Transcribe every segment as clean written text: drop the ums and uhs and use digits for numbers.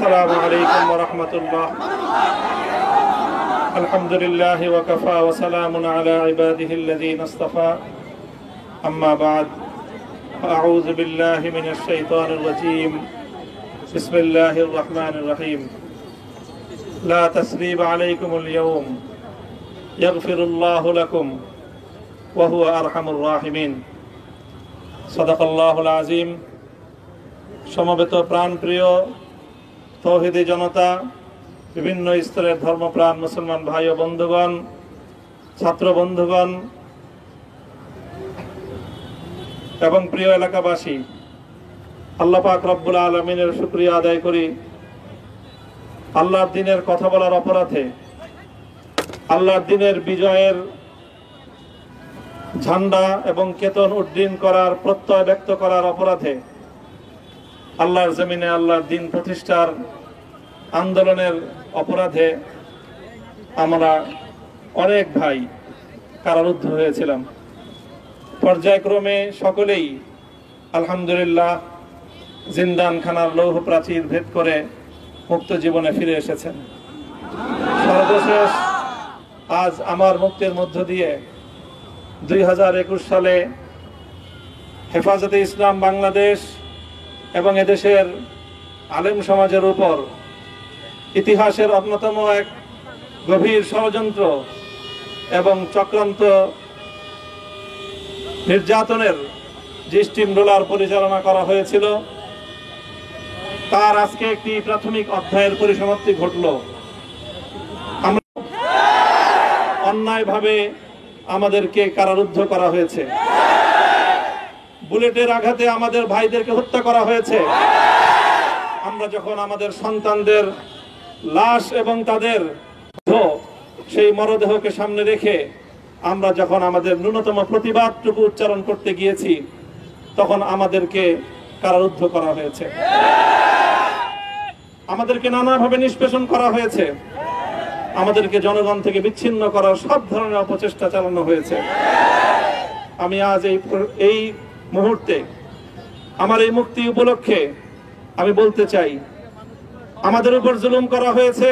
আসসালামু আলাইকুম ওয়া রাহমাতুল্লাহ। আলহামদুলিল্লাহি ওয়া কাফা ওয়া সালামুন আলা ইবাদিহিল্লাযীনা ইসতাফা। আম্মা বা'দ। আউযু বিল্লাহি মিনাশ শাইতানির রাজীম। বিসমিল্লাহির রাহমানির রহিম। লা তাসরিবা আলাইকুমুল ইয়াওম ইয়াগফিরুল্লাহু লাকুম ওয়া হুয়া আরহামুর রাহিমিন। সাদাকাল্লাহুল আযীম। সমবেত প্রাণপ্রিয় তৌহিদি জনতা, বিভিন্ন স্তরের ধর্মপ্রাণ মুসলমান ভাই ও বন্ধুগণ, ছাত্র বন্ধুগণ এবং প্রিয় এলাকাবাসী, আল্লাহ পাক রব্বুল আলামিনের শুকরিয়া আদায় করি। আল্লাহর দ্বীনের কথা বলার অপরাধে, আল্লাহর দ্বীনের বিজয়ের ঝান্ডা এবং কেতন উড্ডীন করার প্রত্যয় ব্যক্ত করার অপরাধে, আল্লাহর জমিনে আল্লাহর দ্বীন প্রতিষ্ঠার আন্দোলনের অপরাধে আমরা অনেক ভাই কারারুদ্ধ হয়েছিলাম। পর্যায়ক্রমে সকলেই আলহামদুলিল্লাহ জিন্দানখানার লৌহ প্রাচীর ভেদ করে মুক্ত জীবনে ফিরে এসেছেন। সর্বশেষ আজ আমার মুক্তির মধ্য দিয়ে 2021 সালে হেফাজতে ইসলাম বাংলাদেশ এবং এদেশের আলেম সমাজের উপর ইতিহাসের অন্যতম এক গভীর ষড়যন্ত্র এবং চক্রান্ত নির্যাতনের যে স্টিম রোলার পরিচালনা করা হয়েছিল, তার আজকে একটি প্রাথমিক অধ্যায়ের পরিসমাপ্তি ঘটল। আমরা অন্যায়ভাবে আমাদেরকে কারারুদ্ধ করা হয়েছে, বুলেটের আঘাতে আমাদের ভাইদেরকে হত্যা করা হয়েছে। আমরা যখন আমাদের সন্তানদের লাশ এবং তাদের সেই মরদেহকে সামনে রেখে আমরা যখন আমাদের ন্যূনতম প্রতিবাদটুকু উচ্চারণ করতে গিয়েছি, তখন আমাদেরকে কারারুদ্ধ করা হয়েছে, আমাদেরকে নানাভাবে নিষ্পেষণ করা হয়েছে, আমাদেরকে জনগণ থেকে বিচ্ছিন্ন করার সব ধরনের অপচেষ্টা চালানো হয়েছে। আমি আজ এই মুহূর্তে আমার এই মুক্তি উপলক্ষে আমি বলতে চাই, আমাদের উপর জুলুম করা হয়েছে,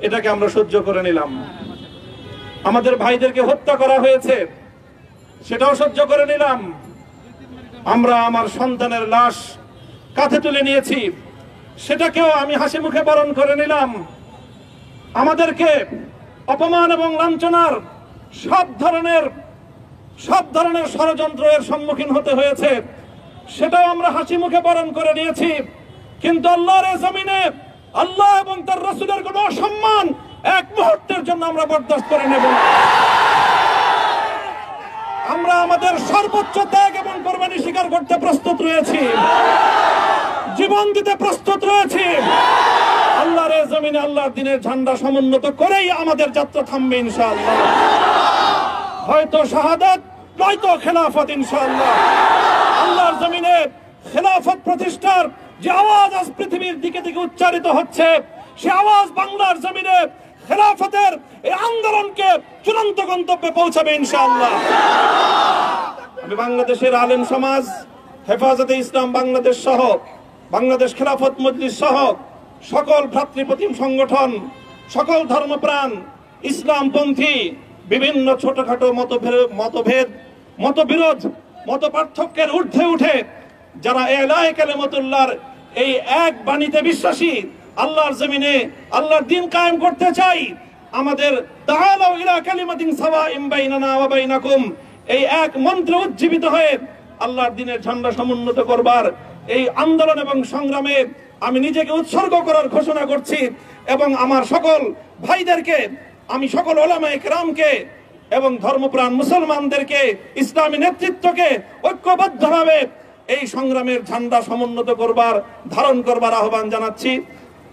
এটাকে আমরা সহ্য করে নিলাম। আমাদের ভাইদেরকে হত্যা করা হয়েছে, সেটাও সহ্য করে নিলাম। আমরা আমার সন্তানের লাশ কাঁধে তুলে নিয়েছি, সেটাকেও আমি হাসি মুখে বরণ করে নিলাম। আমাদেরকে অপমান এবং লাঞ্ছনার সব ধরনের ষড়যন্ত্রের সম্মুখীন হতে হয়েছে, সেটাও আমরা হাসি মুখে বরণ করে নিয়েছি। কিন্তু আল্লাহর জমিনে আল্লাহ এবং তার রাসূলের কোনো অসম্মান এক মুহূর্তের জন্য আমরা বরদাস্ত করে নেব না। আমরা আমাদের সর্বোচ্চ ত্যাগ এবং কোরবানি স্বীকার করতে প্রস্তুত রয়েছি, জীবন দিতে প্রস্তুত রয়েছি। আল্লাহর জমিনে আল্লাহর দ্বীনের ঝান্ডা সমুন্নত করেই আমাদের যাত্রা থামবে ইনশাআল্লাহ। হয়তো শাহাদাত, নয়তো খেলাফত ইনশাআল্লাহ। আল্লাহর জমিনে খেলাফত প্রতিষ্ঠার যে আওয়াজ আজ পৃথিবীর দিকে দিকে উচ্চারিত হচ্ছে, সে আওয়াজ বাংলার জমিনে খেলাফতের এই আন্দোলনকে চূড়ান্ত গন্তব্যে পৌঁছাবে ইনশাআল্লাহ। আমি বাংলাদেশের আলেম সমাজ, হেফাজতে ইসলাম বাংলাদেশ সহ বাংলাদেশ খেলাফত মজলিস সহ সকল ভ্রাতৃপ্রতিম সংগঠন, সকল ধর্মপ্রাণ, ইসলামপন্থী বিভিন্ন ছোটখাটো মতভেদ, মতবিরোধ, মত পার্থক্যের ঊর্ধ্বে উঠে যারা এলায়ে কালিমাতুল্লাহর এই এক বাণীতে বিশ্বাসী, আল্লাহর জমিনে আল্লাহর দ্বীন কায়েম করতে চাই, আমাদের তাআলাউ ইলা কালিমাতিন সাওয়াইন বাইনানা ওয়া বাইনাকুম, এই এক মন্ত্রে উজ্জীবিত হয়ে আল্লাহর দ্বীনের ঝান্ডা সমুন্নত করবার এই আন্দোলন এবং সংগ্রামে আমি নিজেকে উৎসর্গ করার ঘোষণা করছি। এবং আমার সকল ভাইদেরকে, আমি সকল উলামায়ে কেরামকে এবং ধর্মপ্রাণ মুসলমানদেরকে, ইসলামী নেতৃত্বকে ঐক্যবদ্ধভাবে এই সংগ্রামের ঝান্ডা সমুন্নত করবার, ধারণ করবার আহ্বান জানাচ্ছি।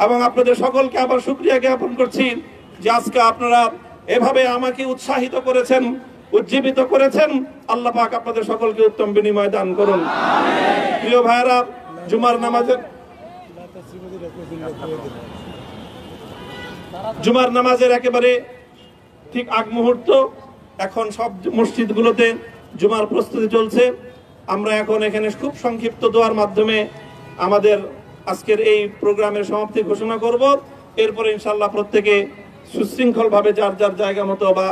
এবং আপনাদের সকলকে আবার শুকরিয়া জ্ঞাপন করছি যে আজকে আপনারা এভাবে আমাকে উৎসাহিত করেছেন, উজ্জীবিত করেছেন। আল্লাহ পাক আপনাদের সকলকে উত্তম বিনিময় দান করুন। প্রিয় ভাইরা, জুমার নামাজের একেবারে ঠিক আগ মুহূর্ত, এখন সব মসজিদগুলোতে জুমার প্রস্তুতি চলছে। আমরা এখন এখানে খুব সংক্ষিপ্ত দোয়ার মাধ্যমে আমাদের আজকের এই প্রোগ্রামের সমাপ্তি ঘোষণা করব। এরপরে ইনশাআল্লাহ প্রত্যেকে সুশৃঙ্খলভাবে যার যার জায়গা মতো বা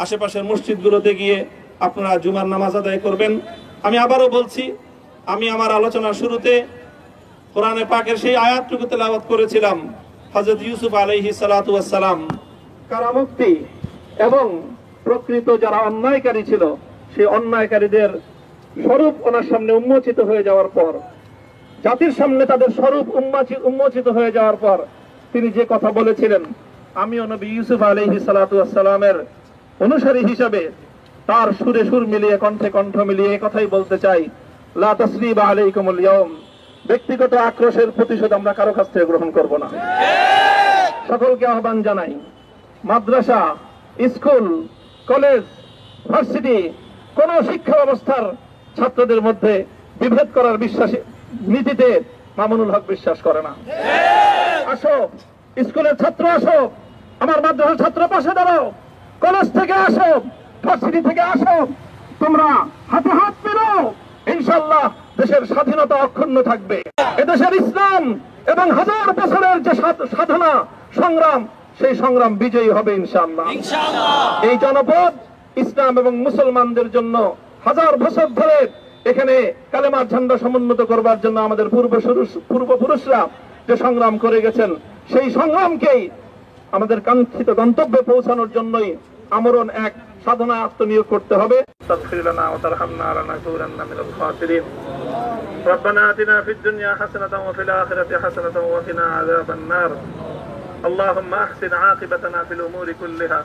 আশেপাশের মসজিদগুলোতে গিয়ে আপনারা জুমার নামাজ আদায় করবেন। আমি আবারও বলছি, আমি আমার আলোচনার শুরুতে কোরআনে পাকের সেই আয়াতটুকু তেলাওয়াত করেছিলাম, হযরত ইউসুফ আলাইহিস সালাতু ওয়াস সালাম কারামুক্তি এবং প্রকৃত যারা অন্যায়কারী ছিল সেই অন্যায়কারীদের স্বরূপ ওনার সামনে উন্মোচিত হয়ে যাওয়ার পর, জাতির সামনে তাদের স্বরূপ উন্মোচিত হয়ে যাওয়ার পর তিনি যে কথা বলেছিলেন, আমিও নবী ইউসুফ আলাইহিস সালাতু ওয়াস সালামের অনুসারী হিসাবে তার সুরে সুর মিলিয়ে কণ্ঠে কণ্ঠ মিলিয়ে এই কথাই বলতে চাই, লা তাসরিবা আলাইকুমুল ইয়াউম, ব্যক্তিগত আক্রোশের প্রতিশোধ আমরা কারো কাছ থেকে গ্রহণ করব না। সকলকে আহ্বান জানাই, মাদ্রাসা, স্কুল, কলেজ, ভার্সিটি কোন শিক্ষা ব্যবস্থার ছাত্রদের মধ্যে বিভেদ করার বিশ্বাসী নীতিতে মামুনুল হক বিশ্বাস করে না। আসো, স্কুলের ছাত্র আসো, আমার মাদ্রাসার ছাত্র পাশে দাঁড়াও, কলেজ থেকে আসো, ভার্সিটি থেকে আসো, তোমরা হাতে হাত মেলাও, ইনশাআল্লাহ দেশের স্বাধীনতা অক্ষুণ্ণ থাকবে। এদেশের ইসলাম এবং হাজার বছরের যে সাধনা সংগ্রাম, সেই সংগ্রাম বিজয়ী হবে ইনশাআল্লাহ। এই জনপদ ইসলাম এবং মুসলমানদের জন্য হাজার বছর ধরে এখানে কালেমার ঝান্ডা সমুন্নত করবার জন্য আমাদের পূর্বপুরুষরা যে সংগ্রাম করে গেছেন, সেই সংগ্রামকেই আমাদের কাঙ্ক্ষিত গন্তব্যে পৌঁছানোর জন্যই আমরণ এক সাধনায় আত্মনিয়োগ করতে হবে। ربنا آتنا في الدنيا حسنة وفي الآخرة حسنة وقنا عذاب النار اللهم أحسن عاقبتنا في الأمور كلها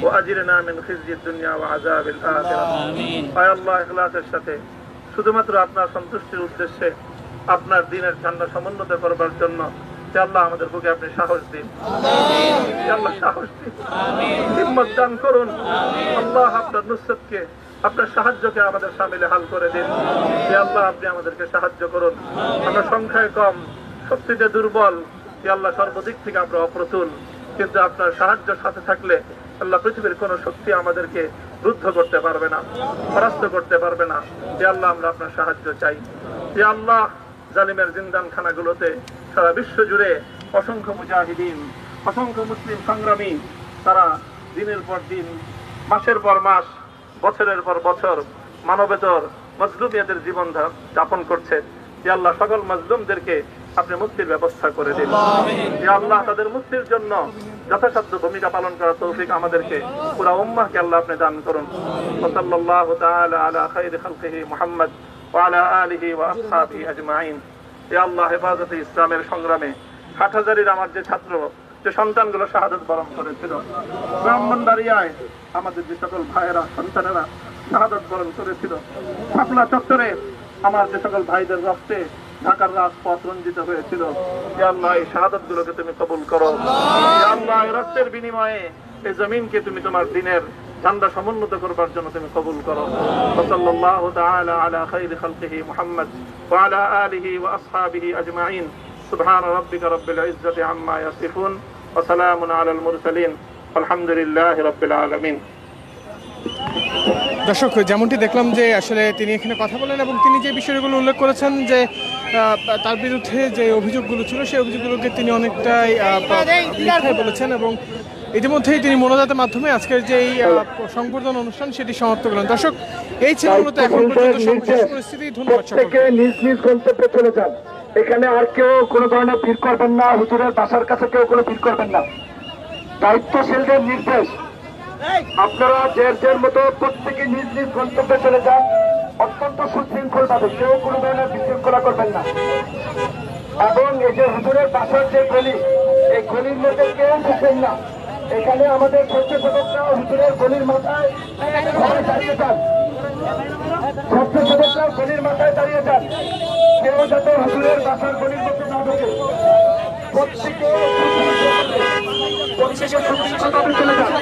وأجرنا من خزي الدنيا وعذاب الآخرة آمين আয় আল্লাহ ইখলাসের সাথে শুধুমাত্র আপনার সন্তুষ্টির উদ্দেশ্যে আপনার দ্বীনের ঝান্ডা সমুন্নত করবার জন্য হে আল্লাহ আমাদের বুকে আপনি সাহস দিন, হে আল্লাহ সাহস দিন, হিম্মত দান করুন। আল্লাহ আপনার নুসরতকে, আপনার সাহায্যকে আমাদের শামিলে হাল করে দিন। হে আল্লাহ আপনি আমাদেরকে সাহায্য করুন। আমরা সংখ্যায় কম, শক্তিতে দুর্বল, হে আল্লাহ সর্বদিক থেকে আমরা অপ্রতুল, কিন্তু আপনার সাহায্য সাথে থাকলে আল্লাহ পৃথিবীর কোন শক্তি আমাদেরকে রুদ্ধ করতে পারবে না, পরাস্ত করতে পারবে না। হে আল্লাহ আমরা আপনার সাহায্য চাই। হে আল্লাহ জালিমের জিন্দান খানাগুলোতে সারা বিশ্ব জুড়ে অসংখ্য মুজাহিদিন, অসংখ্য মুসলিম সংগ্রামী তারা দিনের পর দিন, মাসের পর মাস, বছরের পর বছর মানবেতর মজলুমিয়াদের জীবন যাপন করছে। হে আল্লাহ সকল মজলুমদেরকে আপনি মুক্তির ব্যবস্থা করে দিন। হে আল্লাহ তাদের মুক্তির জন্য যথাসাধ্য ভূমিকা পালন করার তৌফিক আমাদেরকে, পুরা উম্মাহকে আল্লাহ আপনি দান করুন। সাল্লাল্লাহু তাআলা আলা খায়রি খালকিহি মুহাম্মদ ওয়া আলা আলিহি ওয়া আসহাবিহি আজমাইন। হে আল্লাহ হেফাজতে ইসলামের সংগ্রামে হাটহাজারীর আমার যে ছাত্র, যে সন্তানগুলো শাহাদাত বরণ করেছিল, ব্রাহ্মণবাড়িয়ায় আমাদের যে সকল ভাইয়েরা, সন্তানেরা শাহাদাত বরণ করেছিল, শাপলা চত্বরে আমার যে সকল ভাইদের রক্তে ঢাকার রাজপথ রঞ্জিত হয়েছিল, হে আল্লাহ এই শাহাদাত গুলোকে তুমি কবুল করো। হে আল্লাহ এই রক্তের বিনিময়ে এই জমিনকে তুমি তোমার দ্বীনের ঝান্ডা সমুন্নত করবার জন্য তুমি কবুল করো। সাল্লাল্লাহু তাআলা আলা খায়রি খালকিহি মুহাম্মদ ওয়া আলা আলিহি ওয়া আসহাবিহি আজমাইন। সুবহান রাব্বিকা রাব্বিল ইজ্জাতি আম্মা ইয়াসিফুন ওয়া সালামুন আলাল মুরসালিন আলহামদুলিল্লাহি রাব্বিল আলামিন। দর্শক, যেমনটি দেখলাম যে আসলে তিনি এখানে কথা বলেন এবং তিনি যে বিষয়গুলো উল্লেখ করেছেন যে তার বিরুদ্ধে যে অভিযোগগুলো ছিল সেই অভিযোগগুলোকে তিনি অনেকটাই মিথ্যাই বলেছেন এবং ইতিমধ্যেই তিনি মোনাজাতের মাধ্যমে আজকের যে সংবর্ধনা অনুষ্ঠান সেটি সমাপ্ত করলেন। দর্শক, এই ছিল মূলত এখন পর্যন্ত সর্বশেষ পরিস্থিতি। ধন্যবাদ সকলকে। নিজ নিজ গন্তব্যে চলে যান। এখানে আর কেউ কোনো ধরনের ভিড় করবেন না, হুজুরের বাসার কাছে কেউ কোনো ভিড় করবেন না। দায়িত্বশীলদের নির্দেশ, আপনারা যে মতো প্রত্যেকে নিজ নিজ গন্তব্যে চলে যান, অত্যন্ত সুশৃঙ্খল ভাবে, কেউ কোনো ধরনের বিশৃঙ্খলা করবেন না। এবং এই যে হুজুরের বাসার যে গলি, এই গলির মধ্যে কেউ ঢুকবেন না। এখানে আমাদের স্বেচ্ছাসেবকরা হুজুরের গলির মাথায় দাঁড়িয়ে যান, স্বেচ্ছাসেবকরা গলির মাথায় দাঁড়িয়ে যান, কেউ যাতে হুজুরের বাসার গলির মধ্যে না ঢুকে। প্রত্যেকে সুশৃঙ্খল ভাবে চলে যান।